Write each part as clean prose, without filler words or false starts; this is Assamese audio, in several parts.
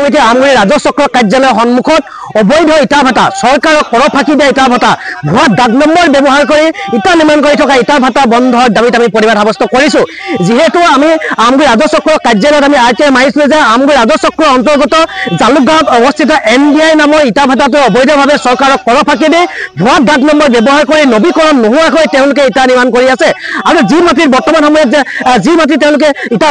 সমিতি আমগুৰি ৰাজহ চক্ৰ কাৰ্যালয়ৰ সন্মুখত অবৈধ ইটা ভাটা চৰকাৰৰ কৰ ফাঁকি দিয়া ইটা ভাটা ভুৱা ডাক নম্বৰ ব্যৱহাৰ কৰি ইটা নিৰ্মাণ কৰি থকা ইটা ভাটা বন্ধৰ দাবীত আমি প্ৰতিবাদ সাব্যস্ত কৰিছোঁ। যিহেতু আমি আমগুৰি ৰাজহ চক্ৰ কাৰ্যালয়ত আমি RTI মাৰিছিলোঁ যে আমগুৰি ৰাজহ চক্ৰৰ অন্তৰ্গত জালুকগাঁৱত অৱস্থিত NDI নামৰ ইটা ভাটাটো অবৈধভাৱে চৰকাৰৰ কৰ ফাঁকি দি ভুৱা ডাক নম্বৰ ব্যৱহাৰ কৰি নৱীকৰণ নোহোৱাকৈ তেওঁলোকে ইটা নিৰ্মাণ কৰি আছে। আৰু যি মাটিত বৰ্তমান সময়ত যি মাটি তেওঁলোকে ইটা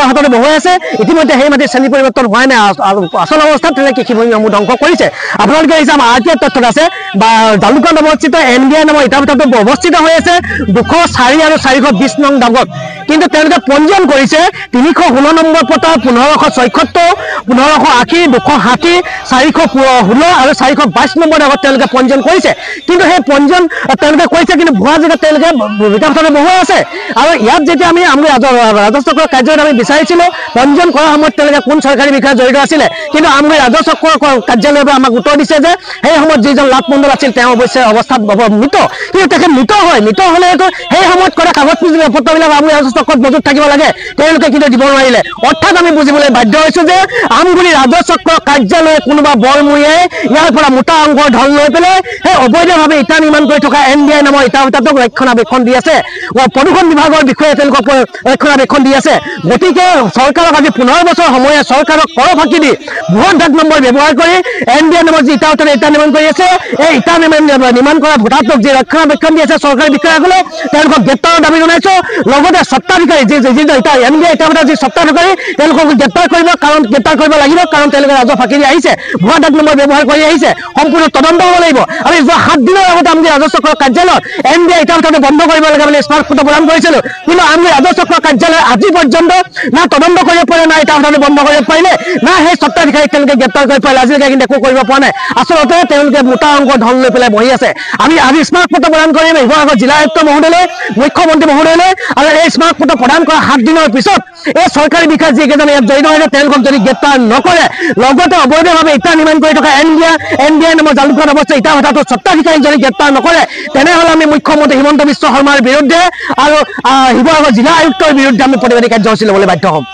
ভাটাটো বহুৱাই আছে ইতিমধ্যে সেই মাটিৰ শ্ৰেণী পৰিৱৰ্তন হোৱাই নাই। আচল অৱস্থাত তেওঁলোকে কৃষিভূমিসমূহ ধ্বংস কৰিছে। আপোনালোকে আহিছে আমাৰ RTI তথ্যত আছে বা জালুকগাঁৱত অৱস্থিত NDI নামৰ ইটা ভাটাটো অৱস্থিত হৈ আছে 204 আৰু 420 নং দাগত। কিন্তু তেওঁলোকে পঞ্জীয়ন কৰিছে 316 নম্বৰ পটা 1576, 1580, 260, 416 আৰু 422 নম্বৰ দাগত তেওঁলোকে পঞ্জীয়ন কৰিছে। কিন্তু সেই পঞ্জীয়ন তেওঁলোকে কৰিছে কিন্তু ভুৱা জেগাত তেওঁলোকে ইটা ভাটাটো বহুৱাই আছে। আৰু ইয়াত যেতিয়া আমি ৰাজহ চক্ৰৰ কাৰ্যালয়ত আমি বিচাৰিছিলোঁ পঞ্জীয়ন কৰাৰ সময়ত তেওঁলোকে কোন চৰকাৰী বিষয়া জড়িত আছিলে, কিন্তু আমগুৰি ৰাজহ চক্ৰৰ কাৰ্যালয়ৰ পৰা আমাক উত্তৰ দিছে যে সেই সময়ত যিজন লাট মণ্ডল আছিল তেওঁ অৱশ্যে অৱস্থাত মৃত। কিন্তু তেখেত মৃত হ'লেতো সেই সময়ত কৰা কাগজ পত্ৰবিলাক আমগুৰি ৰাজহ চক্ৰত মজুত থাকিব লাগে, তেওঁলোকে কিন্তু দিব নোৱাৰিলে। অৰ্থাৎ আমি বুজিবলৈ বাধ্য হৈছোঁ যে আমগুৰি ৰাজহ চক্ৰৰ কাৰ্যালয়ে কোনোবা বৰমূৰীয়াই ইয়াৰ পৰা মোটা অংকৰ ধন লৈ পেলাই সেই অবৈধভাৱে ইটা নিৰ্মাণ কৰি থকা NDI নামৰ ইটা ভাটাটোক ৰক্ষণাবেক্ষণ দি আছে। প্ৰদূষণ বিভাগৰ বিষয়ে তেওঁলোকক ৰক্ষণাবেক্ষণ দি আছে। গতিকে চৰকাৰক আজি 15 বছৰ সময়ে চৰকাৰক কৰ ফাঁকি দি ভুৱা ডাক নম্বৰ ব্যৱহাৰ কৰি NDI নামৰ যি ইটা ভাটাত ইটা নিৰ্মাণ কৰি আছে এই ইটা নিৰ্মাণ কৰা ভোটাটোক যি ৰক্ষণাবেক্ষণ দি আছে চৰকাৰী বিষয়াসকলে তেওঁলোকক গ্ৰেপ্তাৰৰ দাবী জনাইছোঁ। লগতে স্বত্বাধিকাৰী যি NDI ইটা ভাটাৰ যি স্বত্বাধিকাৰী তেওঁলোকক গ্ৰেপ্তাৰ কৰিব লাগিব, কাৰণ তেওঁলোকে ৰাজহ ফাঁকি দি আহিছে, ভুৱা ডাক নম্বৰ ব্যৱহাৰ কৰি আহিছে। সম্পূৰ্ণ তদন্ত হ'ব লাগিব। আমি যোৱা 7 দিনৰ আগতে আমগুৰি ৰাজহ চক্ৰৰ কাৰ্যালয়ত NDI ইটা ভাটাটো বন্ধ কৰিব লাগে বুলি স্মাৰক পত্ৰ প্ৰদান কৰিছিলোঁ, কিন্তু আমগুৰি ৰাজহ চক্ৰৰ কাৰ্যালয় আজি পৰ্যন্ত না তদন্ত কৰিব পাৰে, না ইটা ভাটাটো বন্ধ কৰিব পাৰিলে, না সেই স্বত্বাধিকাৰীক তেওঁলোকে গ্ৰেপ্তাৰ কৰিব পাৰিলে। আজিলৈকে কিন্তু একো কৰিব পৰা নাই। আচলতে তেওঁলোকে মোটা অংকৰ ধন লৈ পেলাই বহি আছে। আমি আজি স্মাৰক পত্ৰ প্ৰদান কৰিম শিৱসাগৰ জিলা আয়ুক্ত মহোদয়লৈ, মুখ্যমন্ত্ৰী মহোদয়লৈ। আৰু এই স্মাৰক পত্ৰ প্ৰদান কৰা 7 দিনৰ পিছত এই চৰকাৰী বিষয়া যিকেইজন ইয়াত জড়িত হৈছে তেওঁলোকক যদি গ্ৰেপ্তাৰ নকৰে, লগতে অবৈধভাৱে ইটা নিৰ্মাণ কৰি থকা NDI নামৰ জালুকগাঁৱত অৱস্থিত ইটা ভাটাটো স্বত্বাধিকাৰীক যদি গ্ৰেপ্তাৰ নকৰে তেনেহ'লে আমি মুখ্যমন্ত্ৰী হিমন্ত বিশ্ব শৰ্মাৰ বিৰুদ্ধে আৰু শিৱসাগৰ জিলা আয়ুক্তৰ বিৰুদ্ধে আমি প্ৰতিবাদী কাৰ্যসূচী ল'বলৈ বাধ্য হ'ম।